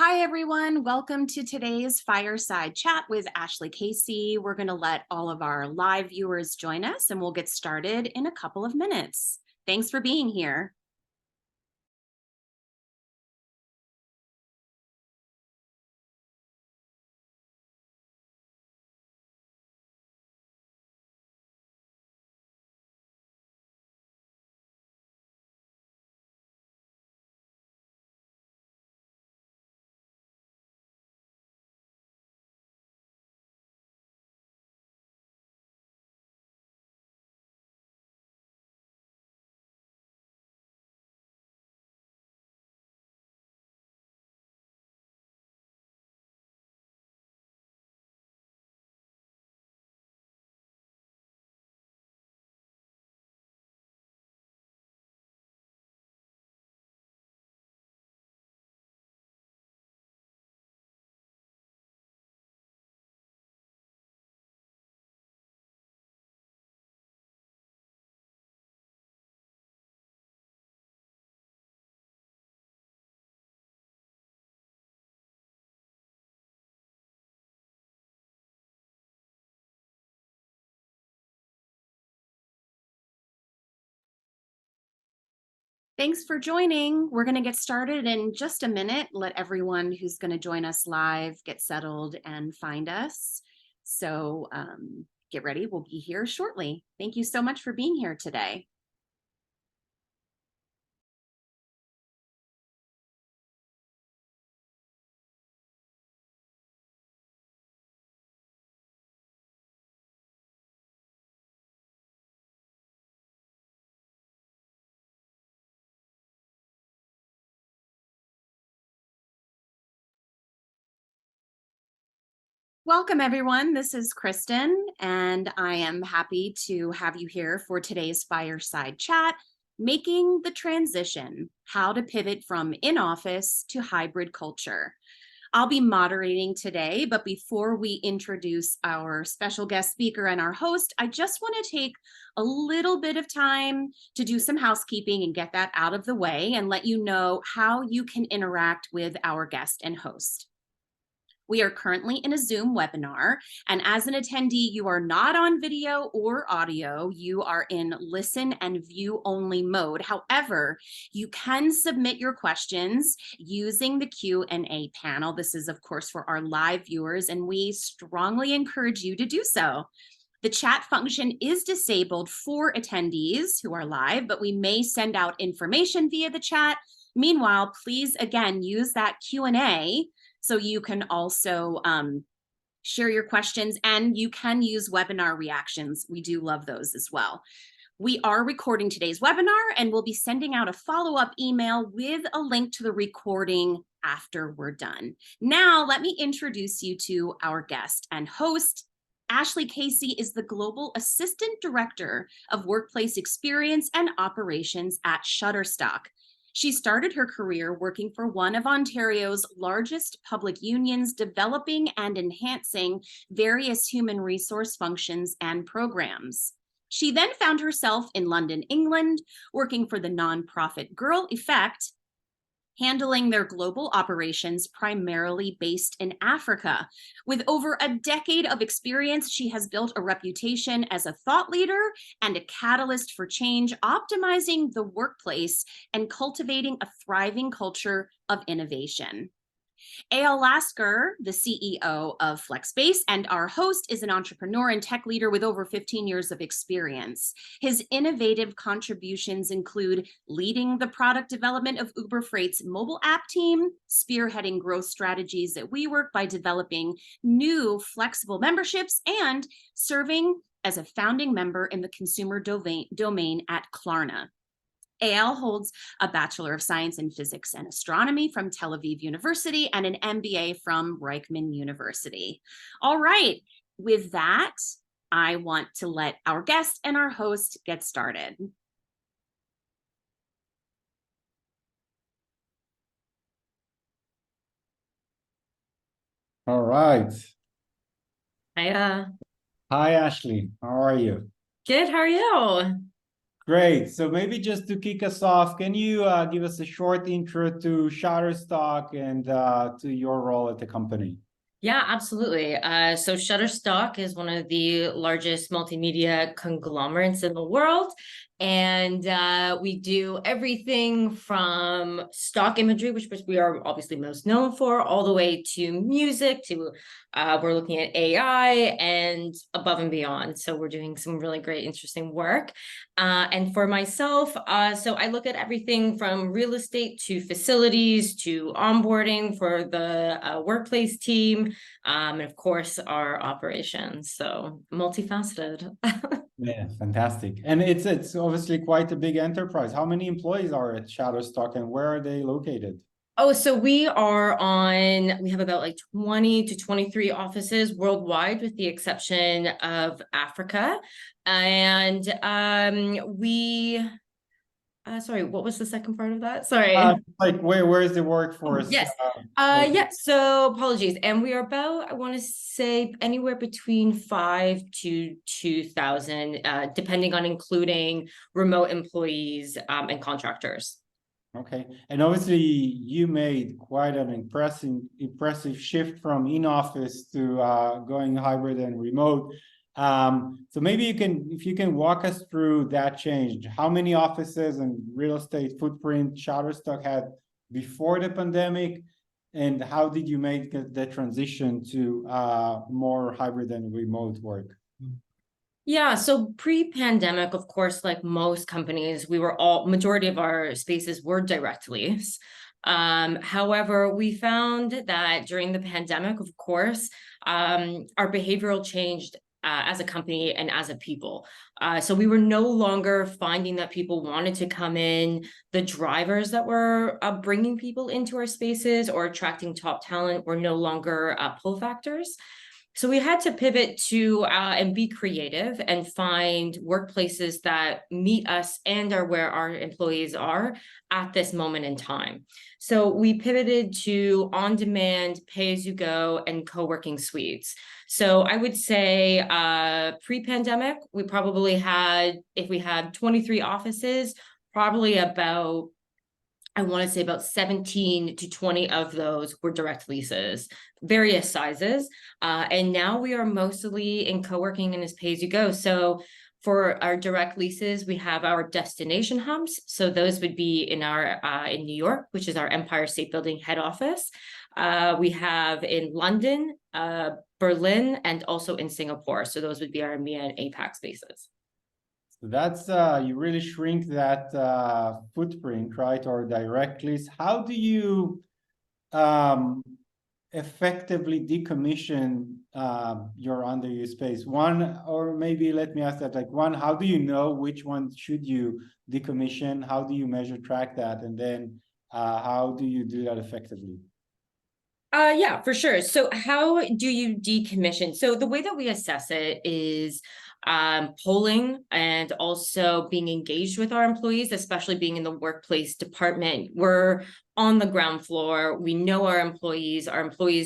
Hi, everyone. Welcome to today's fireside chat with Ashley Casey. We're going to let all of our live viewers join us, and we'll get started in a couple of minutes. Thanks for being here. Thanks for joining. We're going to get started in just a minute. Let everyone who's going to join us live get settled and find us. So get ready. We'll be here shortly. Thank you so much for being here today. Welcome, everyone. This is Kristen, and I am happy to have you here for today's fireside chat, Making the Transition, How to Pivot from In-Office to Hybrid Culture. I'll be moderating today, but before we introduce our special guest speaker and our host, I just want to take a little bit of time to do some housekeeping and get that out of the way and let you know how you can interact with our guest and host. We are currently in a Zoom webinar, and as an attendee, you are not on video or audio. You are in listen and view only mode. However, you can submit your questions using the Q&A panel. This is, of course, for our live viewers, and we strongly encourage you to do so. The chat function is disabled for attendees who are live, but we may send out information via the chat. Meanwhile, please, again, use that Q&A so you can also share your questions, and you can use webinar reactions. We do love those as well. We are recording today's webinar, and we'll be sending out a follow-up email with a link to the recording after we're done. Now, let me introduce you to our guest and host. Ashley Casey is the Global Assistant Director of Workplace Experience and Operations at Shutterstock. She started her career working for one of Ontario's largest public unions, developing and enhancing various human resource functions and programs. She then found herself in London, England, working for the nonprofit Girl Effect, handling their global operations primarily based in Africa. With over a decade of experience, she has built a reputation as a thought leader and a catalyst for change, optimizing the workplace and cultivating a thriving culture of innovation. Eyal Lasker, the CEO of Flexspace, and our host, is an entrepreneur and tech leader with over 15 years of experience. His innovative contributions include leading the product development of Uber Freight's mobile app team, spearheading growth strategies at WeWork by developing new flexible memberships, and serving as a founding member in the consumer domain at Klarna. Eyal holds a Bachelor of Science in Physics and Astronomy from Tel Aviv University and an MBA from Reichman University. All right, with that, I want to let our guest and our host get started. All right. Hi, Hi, Ashley. How are you? good. How are you? Great. So maybe just to kick us off, can you give us a short intro to Shutterstock and to your role at the company? Yeah, absolutely. So Shutterstock is one of the largest multimedia conglomerates in the world. And we do everything from stock imagery, which we are obviously most known for, all the way to music, to we're looking at AI and above and beyond. So we're doing some really great, interesting work. And for myself, so I look at everything from real estate to facilities to onboarding for the workplace team, and of course our operations. So multifaceted. Yeah, fantastic. And it's obviously quite a big enterprise. How many employees are at Shutterstock and where are they located? Oh, so we have about like 20 to 23 offices worldwide, with the exception of Africa. And sorry, what was the second part of that? Sorry. Like where is the Oh, workforce yes. located? Yeah, so apologies. And we are about, I want to say, anywhere between 5 to 2,000, depending on including remote employees, and contractors. Okay. And obviously you made quite an impressive shift from in-office to going hybrid and remote. So maybe if you can walk us through that change. How many offices and real estate footprint Shutterstock had before the pandemic, and how did you make the transition to more hybrid and remote work? Yeah, so pre-pandemic, of course, like most companies, majority of our spaces were direct lease. However, we found that during the pandemic, of course, our behavioral changed as a company and as a people. So we were no longer finding that people wanted to come in. The drivers that were bringing people into our spaces or attracting top talent were no longer pull factors. So we had to pivot to and be creative and find workplaces that meet us and are where our employees are at this moment in time. So we pivoted to on-demand, pay-as-you-go, and co-working suites. So I would say pre-pandemic, we probably had, if we had 23 offices, probably about, I want to say about 17 to 20 of those were direct leases, various sizes. And now we are mostly in co-working and as pay as you go. So for our direct leases, we have our destination hubs. So those would be in New York, which is our Empire State Building head office. We have in London, Berlin, and also in Singapore. So those would be our EMEA and APAC spaces. So that's you really shrink that footprint, right? Or directly. How do you um, effectively decommission your underused space? One, or maybe let me ask that, like one, how do you know which one should you decommission? How do you measure, track that? And then how do you do that effectively? Yeah, for sure. So how do you decommission? So the way that we assess it is polling and also being engaged with our employees, especially being in the workplace department. We're on the ground floor. We know our employees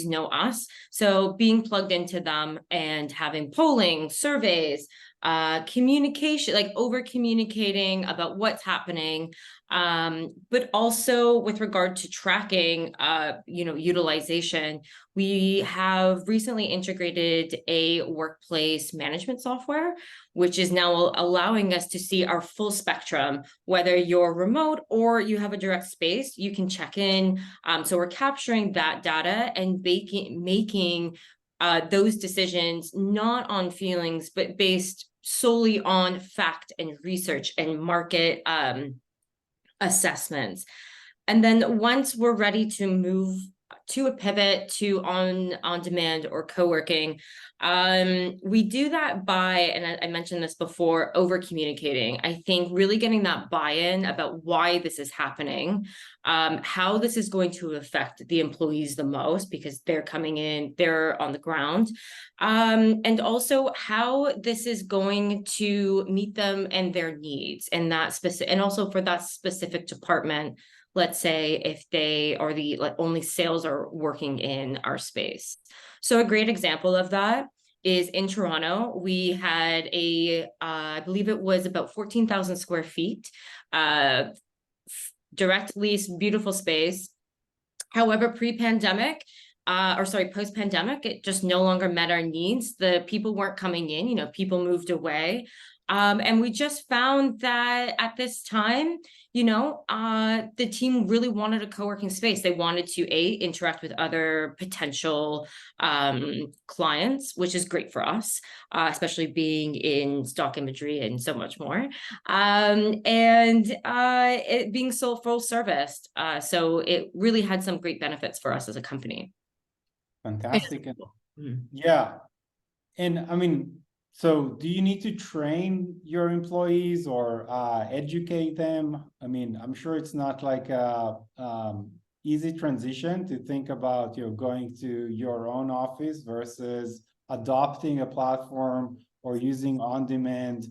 know us. So being plugged into them and having polling, surveys, communication, like over communicating about what's happening, but also with regard to tracking, utilization. We have recently integrated a workplace management software, which is now allowing us to see our full spectrum, whether you're remote or you have a direct space, you can check in. So we're capturing that data and making those decisions not on feelings, but based solely on fact and research and market assessments. And then once we're ready to move to a pivot to on demand or co-working, we do that by, and I mentioned this before, over communicating. I think really getting that buy-in about why this is happening, how this is going to affect the employees the most because they're coming in, they're on the ground, and also how this is going to meet them and their needs, and that specific, and also for that specific department. Let's say if they are the only sales are working in our space. So a great example of that is in Toronto. We had I believe it was about 14,000 square feet, direct lease, beautiful space. However, post-pandemic, it just no longer met our needs. The people weren't coming in, people moved away. And we just found that at this time, the team really wanted a co-working space. They wanted to interact with other potential clients, which is great for us, especially being in stock imagery and so much more. And it being so full serviced. So it really had some great benefits for us as a company. Fantastic. Yeah. And I mean, so do you need to train your employees or educate them? I mean, I'm sure it's not like a easy transition to think about going to your own office versus adopting a platform or using on-demand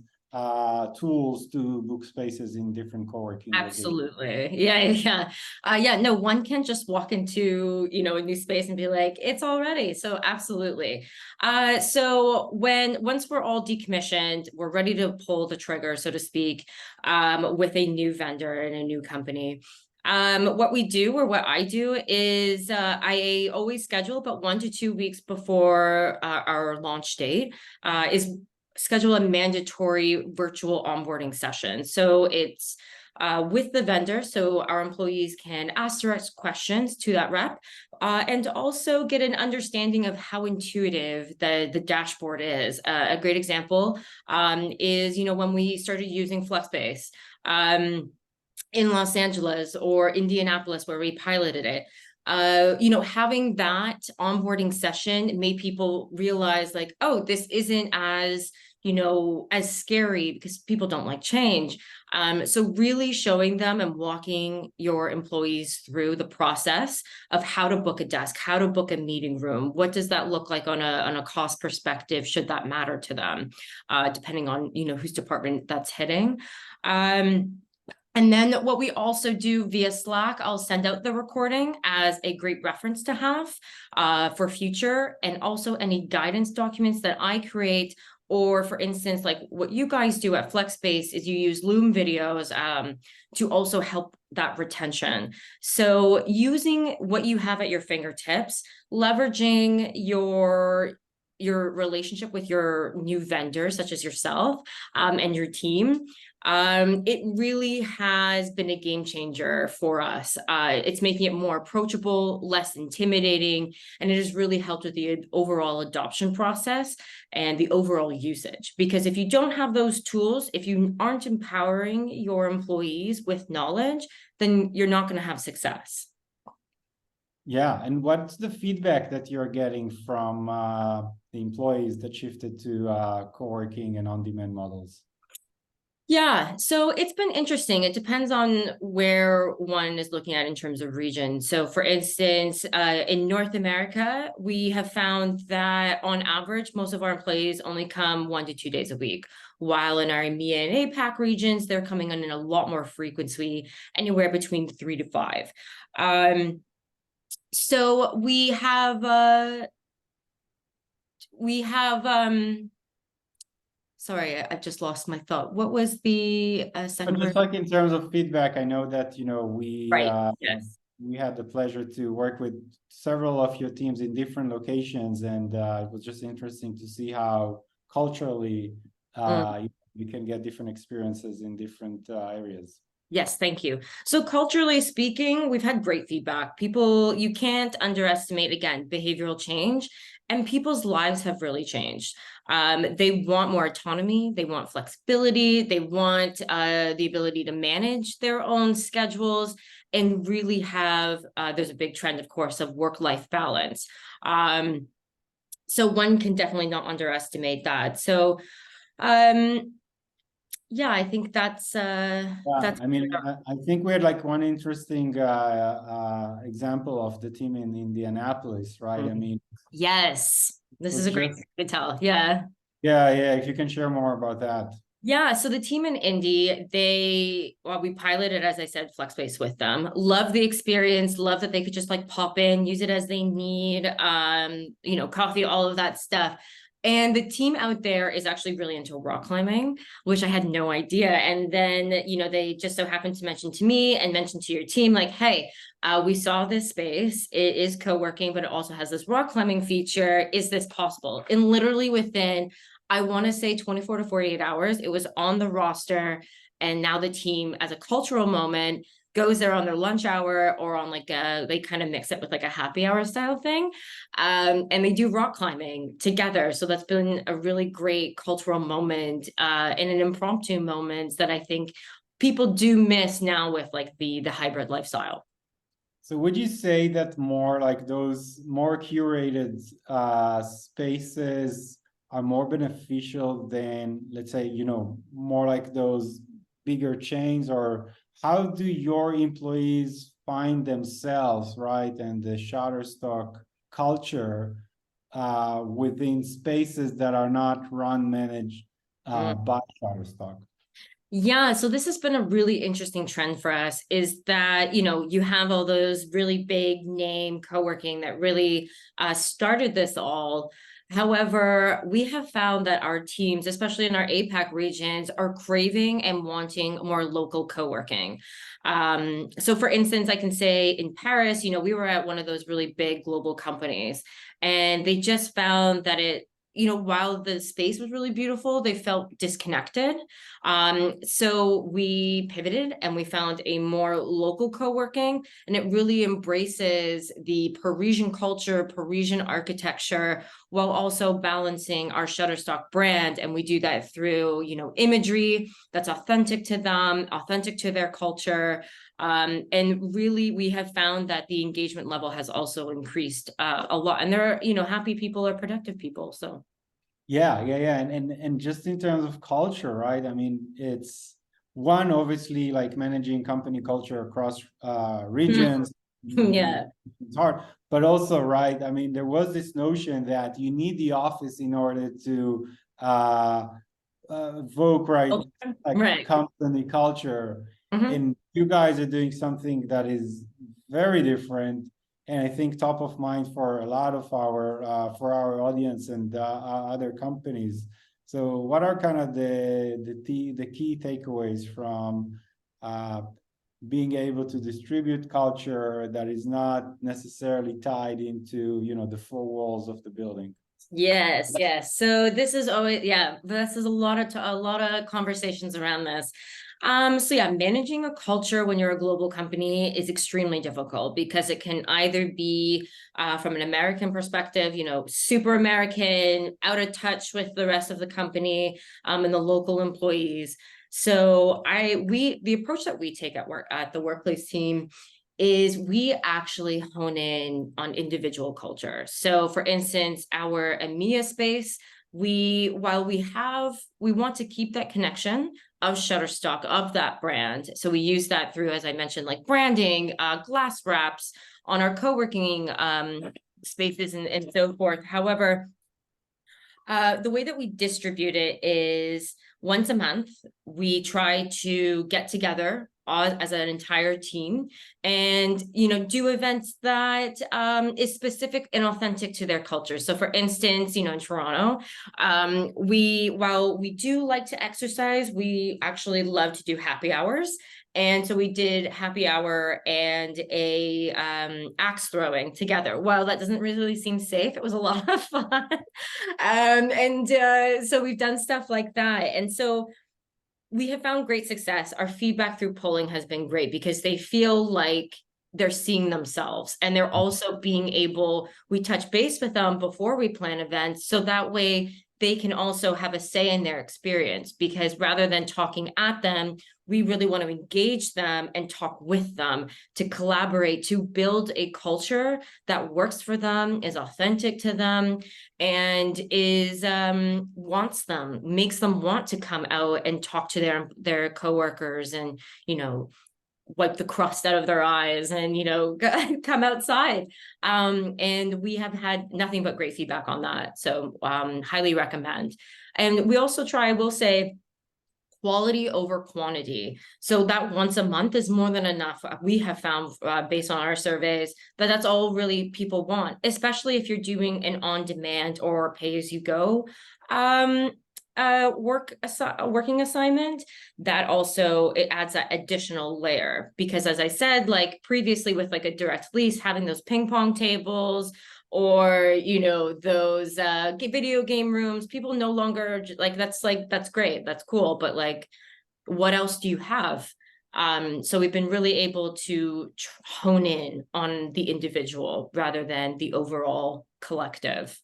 tools to book spaces in different co-working locations. Absolutely. Yeah. No, one can just walk into, a new space and be like, it's all ready. So absolutely. So once we're all decommissioned, we're ready to pull the trigger, so to speak, with a new vendor and a new company. What we do, or what I do, is I always schedule about 1 to 2 weeks before our launch date, is schedule a mandatory virtual onboarding session. So it's with the vendor, so our employees can ask direct questions to that rep, and also get an understanding of how intuitive the dashboard is. A great example is, when we started using Flexspace in Los Angeles or Indianapolis, where we piloted it. Having that onboarding session made people realize, like, oh, this isn't as scary, because people don't like change. So really showing them and walking your employees through the process of how to book a desk, how to book a meeting room. What does that look like on a cost perspective, should that matter to them, depending on, whose department that's hitting. And then what we also do via Slack, I'll send out the recording as a great reference to have for future, and also any guidance documents that I create. Or for instance, like what you guys do at Flexspace is you use Loom videos to also help that retention. So using what you have at your fingertips, leveraging your relationship with your new vendors, such as yourself and your team, it really has been a game changer for us. It's making it more approachable, less intimidating, and it has really helped with the overall adoption process and the overall usage. Because if you don't have those tools, if you aren't empowering your employees with knowledge, then you're not going to have success. Yeah, and what's the feedback that you're getting from the employees that shifted to co-working and on-demand models? Yeah, so it's been interesting. It depends on where one is looking at in terms of region. So for instance, in North America, we have found that on average, most of our employees only come 1 to 2 days a week, while in our EMEA and APAC regions, they're coming in a lot more frequency, anywhere between 3 to 5. So we have sorry, I just lost my thought. What was the second Just like in terms of feedback, I know that yes. we had the pleasure to work with several of your teams in different locations, and it was just interesting to see how culturally you can get different experiences in different areas. Yes, thank you. So culturally speaking, we've had great feedback. People, you can't underestimate, again, behavioral change, and people's lives have really changed. They want more autonomy, they want flexibility, they want the ability to manage their own schedules, and really have, there's a big trend, of course, of work-life balance. So one can definitely not underestimate that. So, yeah, I think that's I mean, I think we had like one interesting example of the team in Indianapolis, right? I mean, yes, this is a great story to tell. Yeah. If you can share more about that. Yeah, so the team in Indy, we piloted, as I said, Flexspace with them. Love the experience, love that they could just like pop in, use it as they need, coffee, all of that stuff. And the team out there is actually really into rock climbing, which I had no idea. And then, they just so happened to mention to me and mention to your team, like, hey, we saw this space. It is co-working, but it also has this rock climbing feature. Is this possible? And literally within, I want to say 24 to 48 hours, it was on the roster. And now the team, as a cultural moment, goes there on their lunch hour or on they kind of mix it with like a happy hour style thing. And they do rock climbing together. So that's been a really great cultural moment and an impromptu moment that I think people do miss now with like the hybrid lifestyle. So would you say that more like those more curated spaces are more beneficial than, let's say, more like those bigger chains? Or how do your employees find themselves, right, and the Shutterstock culture within spaces that are not managed by Shutterstock? Yeah, so this has been a really interesting trend for us, is that, you have all those really big name co-working that really started this all. However, we have found that our teams, especially in our APAC regions, are craving and wanting more local co-working. So for instance, I can say in Paris, we were at one of those really big global companies, and they just found that while the space was really beautiful, they felt disconnected. So we pivoted and we found a more local co-working, and it really embraces the Parisian culture, Parisian architecture, while also balancing our Shutterstock brand. And we do that through, imagery that's authentic to them, authentic to their culture. And really, we have found that the engagement level has also increased a lot. And they're, happy people are productive people. So. Yeah. And just in terms of culture, right? I mean, it's one, obviously, like managing company culture across regions. Yeah. It's hard, but also, right, I mean, there was this notion that you need the office in order to evoke, right, like Right. company culture. And you guys are doing something that is very different, and I think top of mind for a lot of our audience and other companies. So what are kind of the key takeaways from being able to distribute culture that is not necessarily tied into, the four walls of the building? Yes. So this is always, this is a lot of conversations around this. So yeah, managing a culture when you're a global company is extremely difficult, because it can either be from an American perspective, super American, out of touch with the rest of the company and the local employees. So the approach that we take at the workplace team is we actually hone in on individual culture. So for instance, our EMEA space, we want to keep that connection of Shutterstock, of that brand. So we use that through, as I mentioned, like branding, glass wraps on our co-working spaces and so forth. However, the way that we distribute it is once a month, we try to get together as an entire team and do events that is specific and authentic to their culture. So for instance, in Toronto, while we do like to exercise, we actually love to do happy hours. And so we did happy hour and a axe throwing together. While that doesn't really seem safe, it was a lot of fun. So we've done stuff like that. And so we have found great success. Our feedback through polling has been great, because they feel like they're seeing themselves, and they're also we touch base with them before we plan events, so that way they can also have a say in their experience, because rather than talking at them, we really want to engage them and talk with them to collaborate, to build a culture that works for them, is authentic to them, and makes them want to come out and talk to their coworkers and, wipe the crust out of their eyes and, come outside. And we have had nothing but great feedback on that. So highly recommend. And we also try, I will say, quality over quantity. So that once a month is more than enough. We have found, based on our surveys, that that's all really people want, especially if you're doing an on-demand or pay-as-you-go working assignment. That also, it adds that additional layer, because as I said, like previously with like a direct lease, having those ping pong tables or those video game rooms, people no longer like, that's great, that's cool, but like what else do you have? So we've been really able to hone in on the individual rather than the overall collective.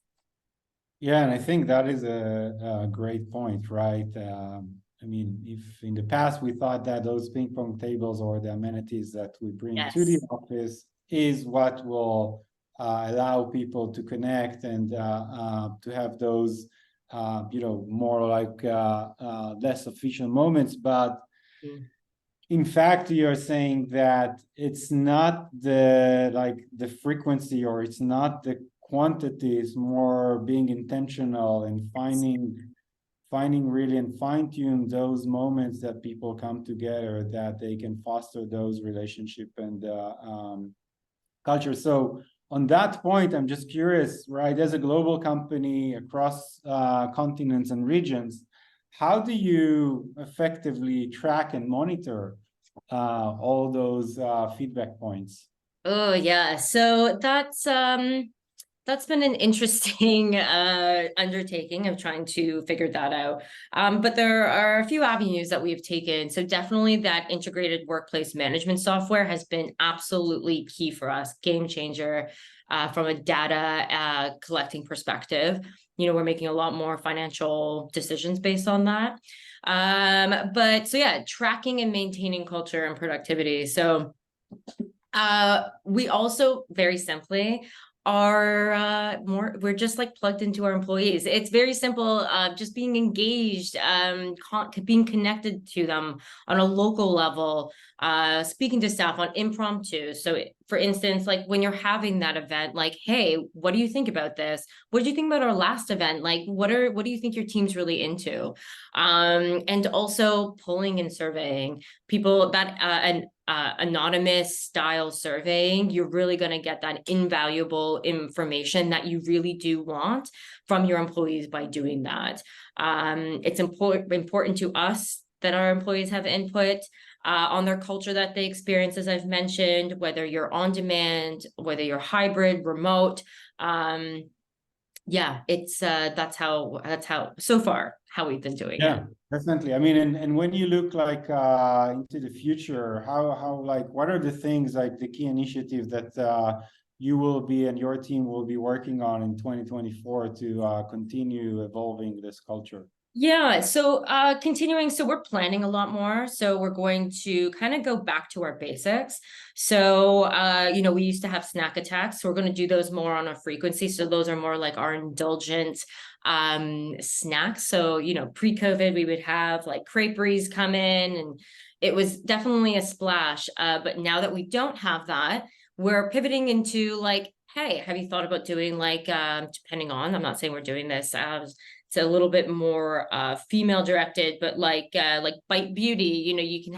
Yeah, and I think that is a great point, right? I mean, if in the past we thought that those ping pong tables or the amenities that we bring to the Yes. office is what will allow people to connect and to have those, more like less efficient moments. But in fact, you're saying that it's not the frequency, or it's not the quantity, it's more being intentional and finding really and fine-tune those moments that people come together, that they can foster those relationship and culture. So on that point, I'm just curious, right? As a global company across continents and regions, how do you effectively track and monitor all those feedback points? Oh yeah, so that's been an interesting undertaking of trying to figure that out. But there are a few avenues that we've taken. So definitely that integrated workplace management software has been absolutely key for us, game changer from a data collecting perspective. We're making a lot more financial decisions based on that. But so yeah, tracking and maintaining culture and productivity. So we also very simply are we're just like plugged into our employees. It's very simple, just being engaged, being connected to them on a local level, speaking to staff on impromptu. So for instance, like when you're having that event, like, hey, what do you think about this? What did you think about our last event? Like, what do you think your team's really into? And also polling and surveying people, that anonymous style surveying, you're really going to get that invaluable information that you really do want from your employees by doing that. It's important to us that our employees have input on their culture that they experience, as I've mentioned, whether you're on demand, whether you're hybrid, remote. Yeah, it's that's how so far how we've been doing it. Definitely. I mean, and when you look like into the future, how like what are the things, like the key initiatives that you will be and your team will be working on in 2024 to continue evolving this culture? Yeah, so continuing, so we're planning a lot more. So we're going to kind of go back to our basics. So we used to have snack attacks. So we're going to do those more on a frequency. So those are more like our indulgent snacks. So pre-COVID, we would have like creperies come in, and it was definitely a splash. But now that we don't have that, we're pivoting into like, hey, have you thought about doing like, depending on, I'm not saying we're doing this, it's a little bit more female directed, but like Bite Beauty, you can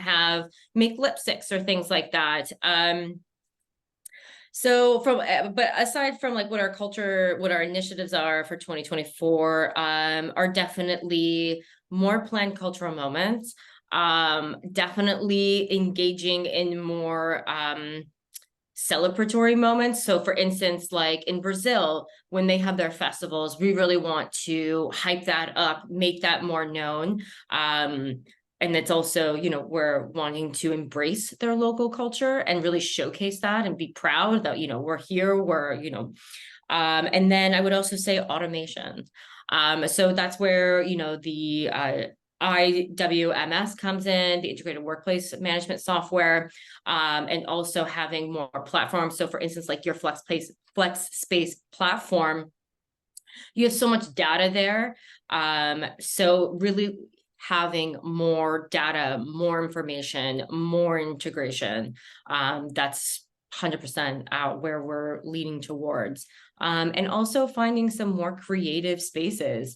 make lipsticks or things like that. So but aside from like what our initiatives are for 2024, are definitely more planned cultural moments, definitely engaging in more celebratory moments. So for instance, like in Brazil, when they have their festivals, we really want to hype that up, make that more known. And it's also, we're wanting to embrace their local culture and really showcase that and be proud that, we're here, and then I would also say automation. So that's where, the IWMS comes in, the integrated workplace management software, and also having more platforms. So for instance, like your Flexspace platform, you have so much data there. So really having more data, more information, more integration, that's 100% out where we're leading towards. And also finding some more creative spaces.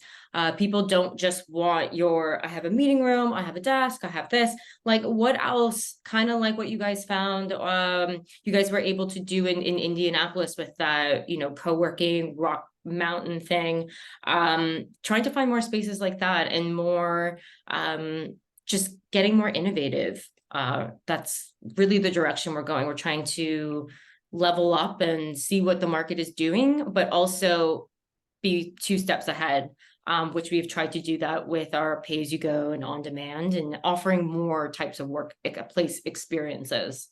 People don't just want I have a meeting room, I have a desk, I have this. Like, what else? Kind of like what you guys found, you guys were able to do in Indianapolis with that, co-working Rock Mountain thing. Trying to find more spaces like that and more, just getting more innovative. That's really the direction we're going. We're trying to level up and see what the market is doing, but also be 2 steps ahead, which we've tried to do that with our pay-as-you-go and on-demand and offering more types of workplace experiences.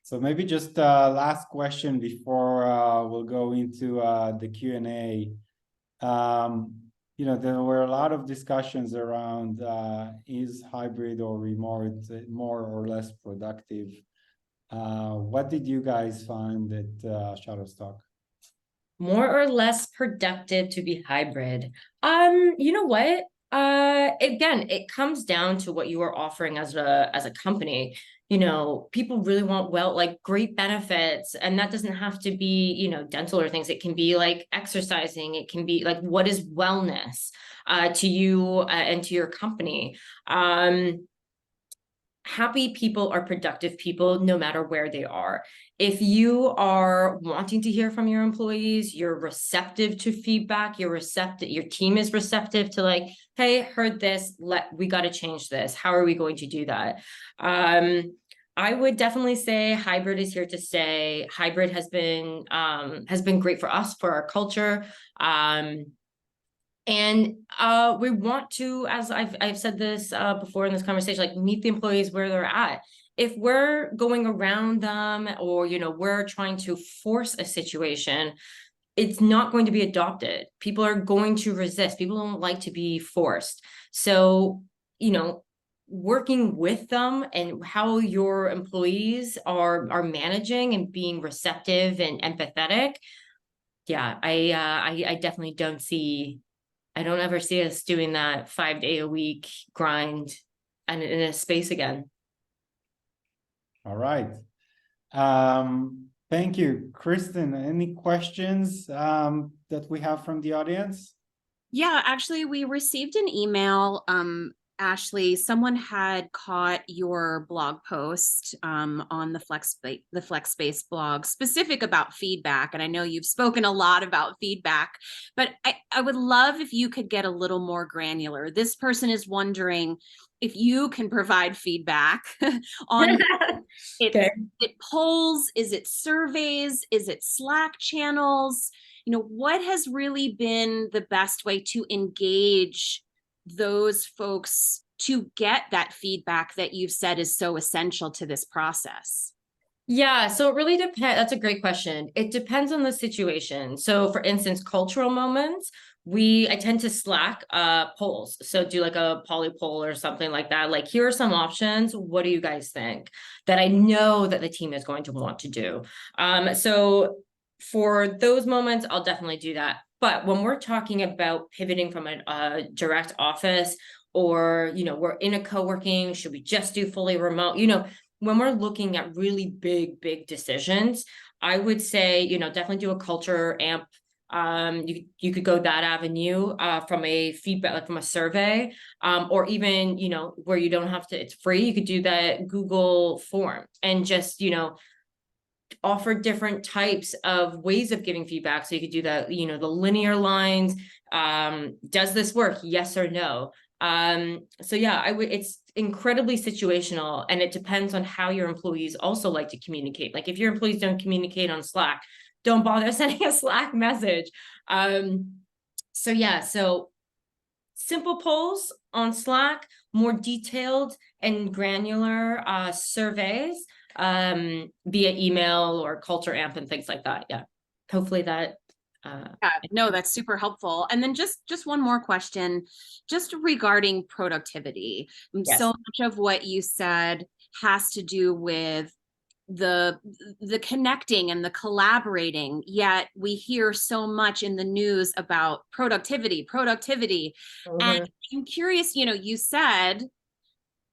So maybe just last question before we'll go into the Q&A. There were a lot of discussions around is hybrid or remote more or less productive? What did you guys find at Shutterstock? More or less productive to be hybrid. You know what? Again, it comes down to what you are offering as a company. People really want great benefits, and that doesn't have to be, dental or things. It can be like exercising. It can be like, what is wellness to you and to your company? Happy people are productive people no matter where they are. If you are wanting to hear from your employees, you're receptive to feedback, your team is receptive to like, hey, heard this, we got to change this. How are we going to do that? I would definitely say hybrid is here to stay. Hybrid has been great for us, for our culture. And we want to, as I've said this before in this conversation, like meet the employees where they're at. If we're going around them or, we're trying to force a situation, it's not going to be adopted. People are going to resist. People don't like to be forced. So, working with them and how your employees are managing and being receptive and empathetic. Yeah, I definitely I don't ever see us doing that 5-day-a-week grind and in a space again. All right. Thank you. Kristen, any questions that we have from the audience? Yeah, actually, we received an email. Ashley, someone had caught your blog post on the Flexspace blog specific about feedback. And I know you've spoken a lot about feedback, but I would love if you could get a little more granular. This person is wondering if you can provide feedback on it polls, is it surveys, is it Slack channels? What has really been the best way to engage those folks to get that feedback that you've said is so essential to this process? Yeah, so it really depends. That's a great question. It depends on the situation. So for instance, cultural moments, I tend to Slack polls. So do like a poly poll or something like that. Like, here are some options. What do you guys think? That I know that the team is going to want to do. So for those moments, I'll definitely do that. But when we're talking about pivoting from a direct office, or, we're in a co-working, should we just do fully remote? When we're looking at really big decisions, I would say, definitely do a culture amp. You could go that avenue from a feedback, like from a survey, or even, where you don't have to, it's free. You could do that Google form and just, offer different types of ways of giving feedback. So you could do that, the linear lines. Does this work? Yes or no? So yeah, it's incredibly situational, and it depends on how your employees also like to communicate. Like, if your employees don't communicate on Slack, don't bother sending a Slack message. So yeah, so simple polls on Slack, more detailed and granular surveys via email or culture amp and things like that. Yeah, hopefully that yeah, no, that's super helpful. And then just one more question, just regarding productivity. Yes. So much of what you said has to do with the connecting and the collaborating, yet we hear so much in the news about productivity. And I'm curious, you said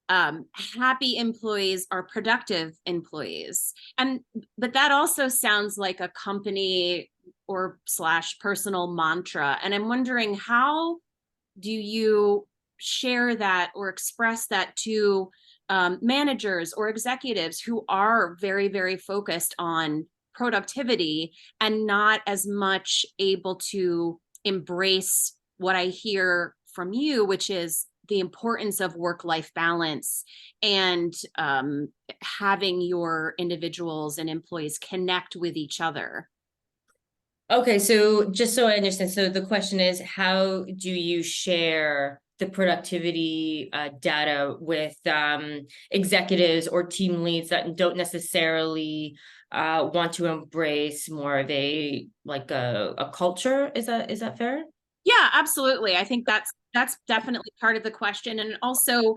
happy employees are productive employees. But that also sounds like a company or / personal mantra. And I'm wondering, how do you share that or express that to managers or executives who are very, very focused on productivity and not as much able to embrace what I hear from you, which is the importance of work-life balance and having your individuals and employees connect with each other? Okay, so just so I understand, so the question is, how do you share the productivity data with executives or team leads that don't necessarily want to embrace more of a culture? Is that fair? Yeah, absolutely. I think that's definitely part of the question. And also,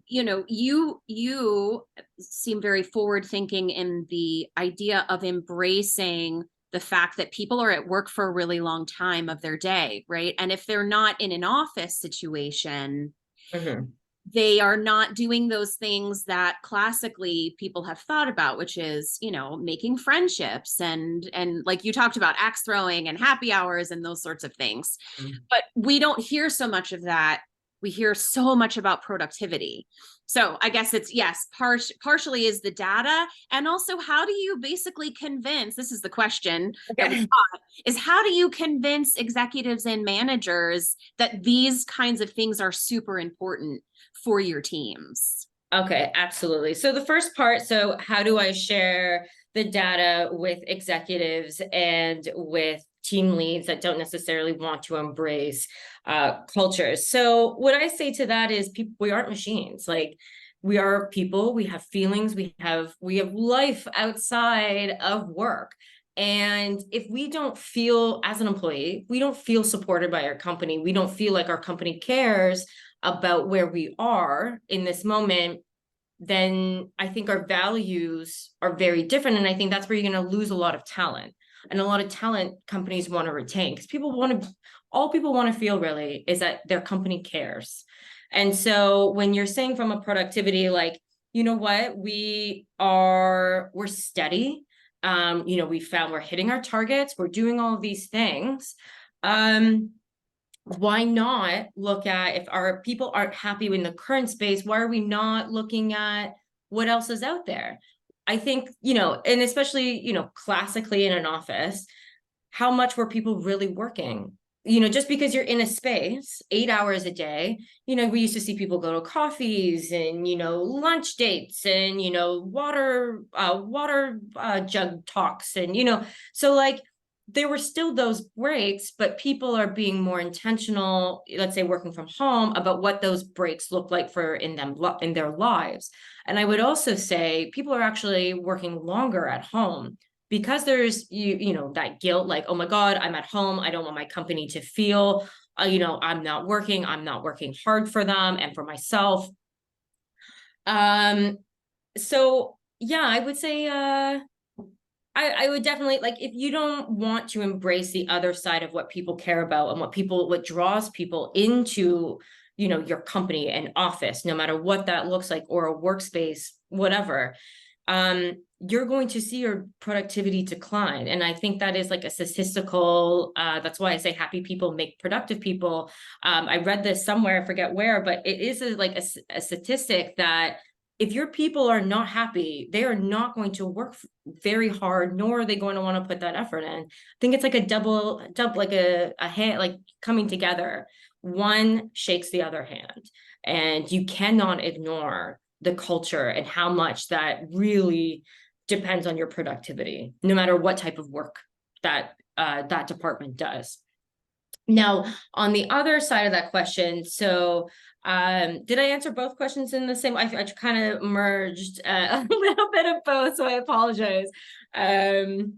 you seem very forward thinking in the idea of embracing the fact that people are at work for a really long time of their day, right? And if they're not in an office situation, Mhm. they are not doing those things that classically people have thought about, which is, making friendships and like you talked about, axe throwing and happy hours and those sorts of things. Mhm. But we don't hear so much of that. We hear so much about productivity. So I guess it's, yes, partially is the data. And also, how do you basically convince, this is the question that we Okay. got, is how do you convince executives and managers that these kinds of things are super important for your teams? Okay, absolutely. So the first part, so how do I share the data with executives and with team leads that don't necessarily want to embrace cultures? So what I say to that is, people, we aren't machines. Like, we are people, we have feelings, we have life outside of work. And if we don't feel, as an employee, we don't feel supported by our company, we don't feel like our company cares about where we are in this moment, then I think our values are very different. And I think that's where you're going to lose a lot of talent. And a lot of talent companies want to retain, because all people want to feel really is that their company cares. And so when you're saying from a productivity, like, you know what, we're steady. We found we're hitting our targets, we're doing all of these things. Why not look at, if our people aren't happy in the current space, why are we not looking at what else is out there? I think, and especially, classically in an office, how much were people really working? Just because you're in a space 8 hours a day, we used to see people go to coffees and, lunch dates and, water jug talks and, so like, there were still those breaks, but people are being more intentional, let's say working from home, about what those breaks look like in their lives. And I would also say people are actually working longer at home, because there's that guilt, like, oh my God, I'm at home, I don't want my company to feel I'm not working hard for them and for myself. So yeah, I would say I would definitely, like, if you don't want to embrace the other side of what people care about and what draws people into, your company and office, no matter what that looks like, or a workspace, whatever, you're going to see your productivity decline. And I think that is like a statistical, that's why I say happy people make productive people. I read this somewhere, I forget where, but it is a statistic that if your people are not happy, they are not going to work very hard, nor are they going to want to put that effort in. I think it's like a double, like a hand, like coming together. One shakes the other hand, and you cannot ignore the culture and how much that really depends on your productivity, no matter what type of work that that department does. Now, on the other side of that question, so did I answer both questions in the same? I kind of merged a little bit of both, so I apologize. I think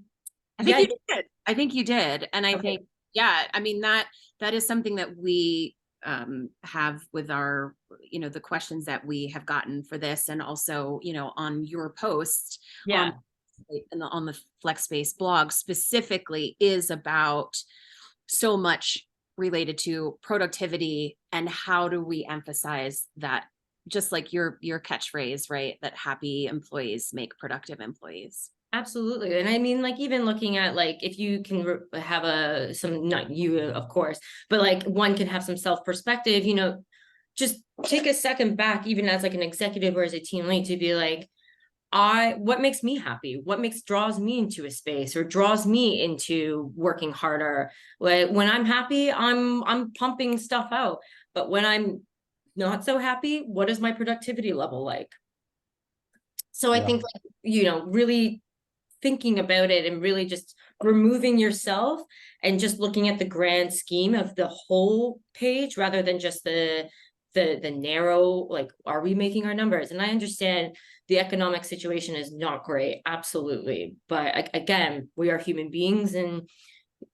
Yeah. you did. I think you did. And I Okay. think, yeah, I mean, that is something that we have with our, the questions that we have gotten for this, and also, on your post Yeah. on the Flexspace blog specifically, is about so much related to productivity and how do we emphasize that just like your catchphrase, right? That happy employees make productive employees. Absolutely. And I mean, like, even looking at, like, if you can have not you, of course, but like one can have some self perspective, just take a second back, even as like an executive or as a team lead, to be like, what makes me happy? What draws me into a space or draws me into working harder? Like, when I'm happy, I'm pumping stuff out. But when I'm not so happy, what is my productivity level like? So I Yeah. think, like, really thinking about it and really just removing yourself and just looking at the grand scheme of the whole page rather than just the narrow, like, are we making our numbers? And I understand the economic situation is not great, absolutely, but again, we are human beings and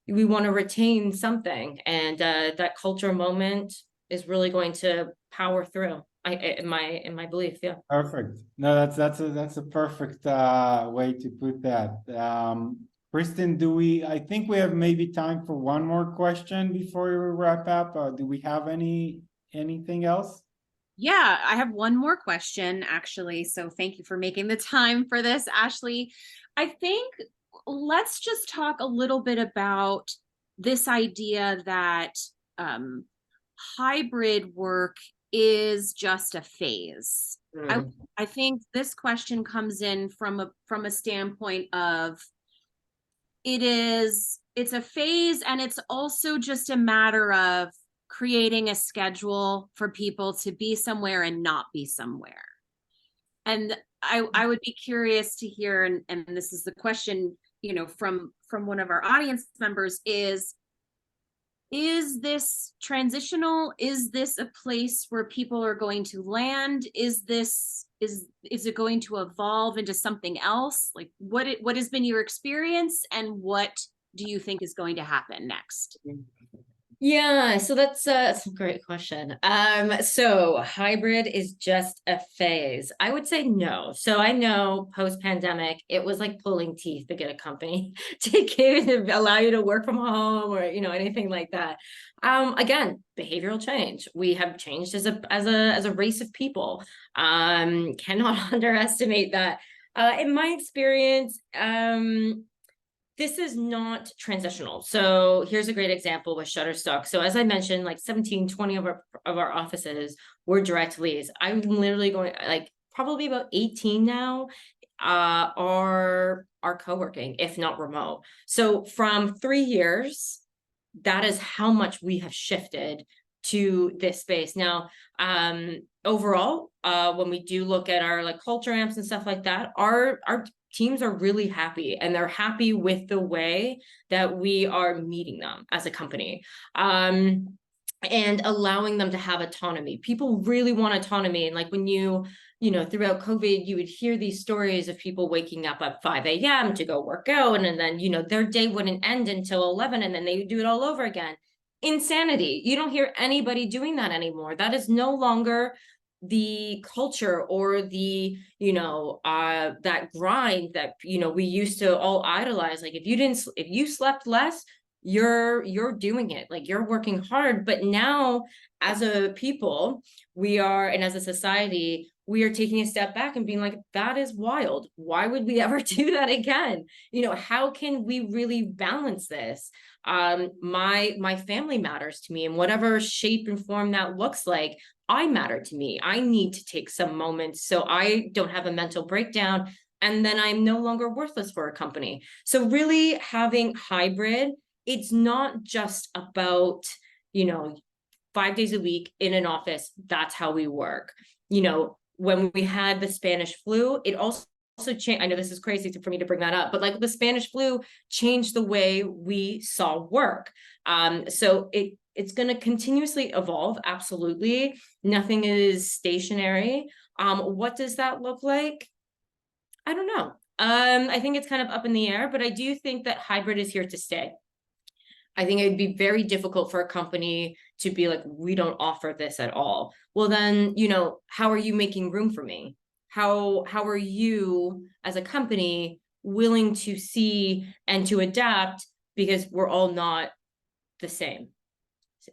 we want to retain something, and that culture moment is really going to power through. In my belief, yeah. Perfect. No, that's a perfect way to put that. Kristen, I think we have maybe time for one more question before we wrap up. Do we have anything else? Yeah, I have one more question actually. So thank you for making the time for this, Ashley. I think let's just talk a little bit about this idea that um, hybrid work is just a phase. I Mm. I think this question comes in from a standpoint of it's a phase, and it's also just a matter of creating a schedule for people to be somewhere and not be somewhere. And I would be curious to hear, and this is the question, from one of our audience members, is this transitional? Is this a place where people are going to land? Is it going to evolve into something else? Like, what has been your experience, and what do you think is going to happen next? Yeah, so that's a great question. So hybrid is just a phase. I would say no. So I know post-pandemic, it was like pulling teeth to get a company to allow you to work from home or anything like that. Again, behavioral change. We have changed as a race of people. Cannot underestimate that. In my experience, this is not transitional. So here's a great example with Shutterstock. So as I mentioned, like 17, 20 of our offices were direct leads. I'm literally going, like, probably about 18 now are co-working, if not remote. So from 3 years, that is how much we have shifted to this space. Now, overall, when we do look at our like culture amps and stuff like that, our teams are really happy, and they're happy with the way that we are meeting them as a company. And allowing them to have autonomy. People really want autonomy. And like, when throughout COVID, you would hear these stories of people waking up at 5 a.m. to go work out. And then, their day wouldn't end until 11, and then they would do it all over again. Insanity. You don't hear anybody doing that anymore. That is no longer the culture or the that grind that we used to all idolize. Like, if you slept less, you're doing it, like, you're working hard. But now, as a people, and as a society, we are taking a step back and being like, that is wild. Why would we ever do that again? How can we really balance this? My family matters to me, in whatever shape and form that looks like. I matter to me. I need to take some moments so I don't have a mental breakdown, and then I'm no longer worthless for a company. So really, having hybrid, it's not just about 5 days a week in an office. That's how we work. When we had the Spanish flu, it also changed. I know this is crazy for me to bring that up, but like, the Spanish flu changed the way we saw work. So it's going to continuously evolve. Absolutely. Nothing is stationary. What does that look like? I don't know. I think it's kind of up in the air, but I do think that hybrid is here to stay. I think it'd be very difficult for a company to be like, we don't offer this at all. Well, then, how are you making room for me? How are you as a company willing to see and to adapt, because we're all not the same.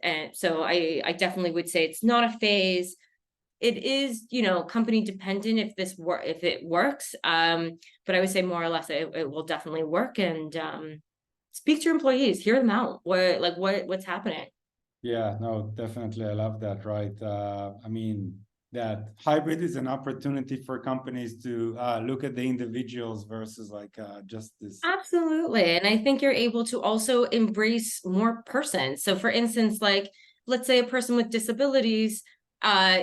And so I definitely would say it's not a phase. it is, company dependent if if it works. But I would say more or less it will definitely work. And speak to your employees, hear them out. What's happening? Yeah, no, definitely. I love that, right? I mean, that hybrid is an opportunity for companies to look at the individuals versus like just this. Absolutely. And I think you're able to also embrace more persons. So for instance, like let's say a person with disabilities,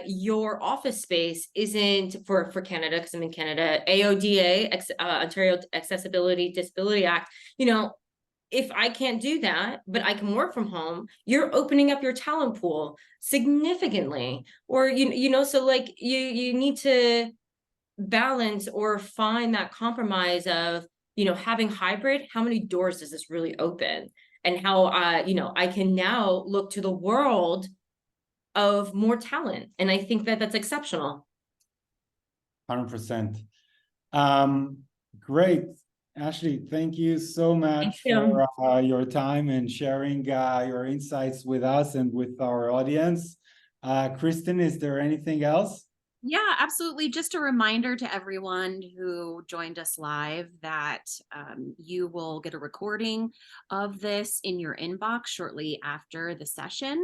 your office space isn't for Canada, because I'm in Canada, AODA, Ontario Accessibility Disability Act, if I can't do that, but I can work from home, you're opening up your talent pool significantly. Or so like you need to balance or find that compromise of, having hybrid. How many doors does this really open? And how I can now look to the world of more talent. And I think that that's exceptional. 100%. Great. Ashley, thank you so much you. for your time and sharing your insights with us and with our audience. Kristen, is there anything else? Yeah, absolutely. Just a reminder to everyone who joined us live that you will get a recording of this in your inbox shortly after the session.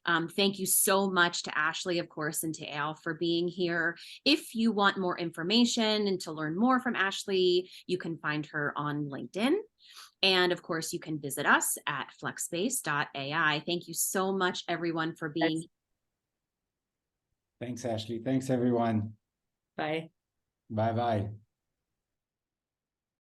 Thank you so much to Ashley, of course, and to Eyal for being here. If you want more information and to learn more from Ashley, you can find her on LinkedIn. And of course, you can visit us at flexspace.ai. Thank you so much, everyone, for being here. Thanks, Ashley. Thanks, everyone. Bye. Bye-bye.